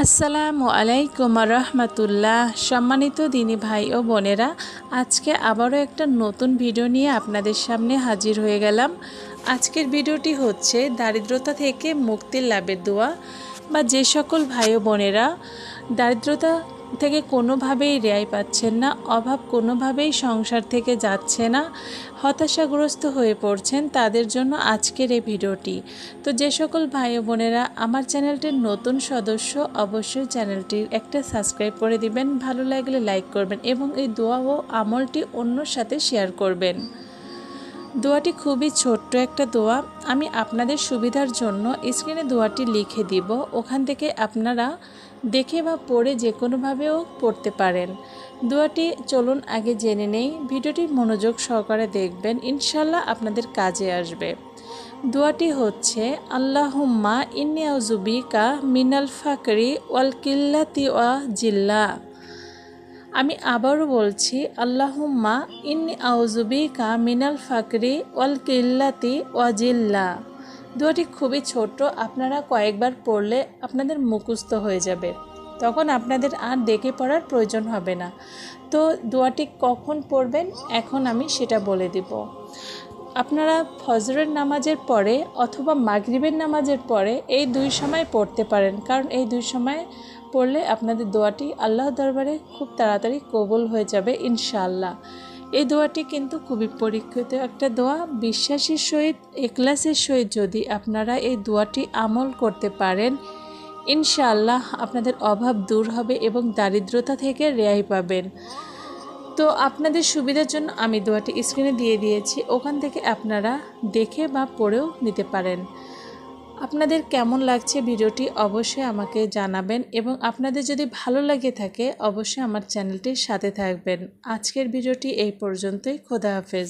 আসসালামু আলাইকুম রহমতুল্লাহ। সম্মানিত দিনী ভাই ও বোনেরা, আজকে আবারও একটা নতুন ভিডিও নিয়ে আপনাদের সামনে হাজির হয়ে গেলাম। আজকের ভিডিওটি হচ্ছে দারিদ্রতা থেকে মুক্তির লাভের দোয়া, বা যে সকল ভাই ও বোনেরা দারিদ্রতা থেকে কোনোভাবেই রেহাই পাচ্ছেন না, অভাব কোনোভাবেই সংসার থেকে যাচ্ছে না, হতাশাগ্রস্ত হয়ে পড়ছেন, তাদের জন্য আজকের এই ভিডিওটি। তো যে সকল ভাই ও বোনেরা আমার চ্যানেলটির নতুন সদস্য, অবশ্যই চ্যানেলটির একটা সাবস্ক্রাইব করে দিবেন, ভালো লাগলে লাইক করবেন এবং এই দোয়া ও আমলটি অন্যর সাথে শেয়ার করবেন। দোয়াটি খুবই ছোট্ট একটা দোয়া, আমি আপনাদের সুবিধার জন্য স্ক্রিনে দোয়াটি লিখে দিব, ওখান থেকে আপনারা দেখে বা পড়ে যে কোনোভাবেও পড়তে পারেন। দোয়াটি চলুন আগে জেনে নেই, ভিডিওটি মনোযোগ সহকারে দেখবেন, ইনশাল্লাহ আপনাদের কাজে আসবে। দোয়াটি হচ্ছে আল্লাহুম্মা ইন্নী আউযু বিকা মিনাল ফাকরি ওয়াল কিল্লাতি ওয়া জিল্লা। আমি আবারও বলছি, আল্লাহুম্মা ইন্নী আউযু বিকা মিনাল ফাকরি ওয়াল কিল্লাতি ওয়া জিল্লা। দোয়াটি খুবই ছোট, আপনারা কয়েকবার পড়লে আপনাদের মুখস্থ হয়ে যাবে, তখন আপনাদের আর দেখে পড়ার প্রয়োজন হবে না। তো দোয়াটি কখন পড়বেন এখন আমি সেটা বলে দিব। আপনারা ফজরের নামাজের পরে অথবা মাগরিবের নামাজের পরে এই দুই সময় পড়তে পারেন, কারণ এই দুই সময় পড়লে আপনাদের দোয়াটি আল্লাহর দরবারে খুব তাড়াতাড়ি কবুল হয়ে যাবে ইনশাআল্লাহ। এই দোয়াটি কিন্তু খুবই পরীক্ষিত একটা দোয়া, বিশ্বাসের সহিত ইখলাসের সহিত যদি আপনারা এই দোয়াটি আমল করতে পারেন, ইনশাআল্লাহ আপনাদের অভাব দূর হবে এবং দারিদ্রতা থেকে রেহাই পাবেন। তো আপনাদের সুবিধার জন্য আমি দোয়াটি স্ক্রিনে দিয়ে দিয়েছি, ওখান থেকে আপনারা দেখে বা পড়েও নিতে পারেন। আপনাদের কেমন লাগছে ভিডিওটি অবশ্যই আমাকে জানাবেন এবং আপনাদের যদি ভালো লাগে থাকে অবশ্যই আমার চ্যানেলটির সাথে থাকবেন। আজকের ভিডিওটি এই পর্যন্তই। খোদা হাফেজ।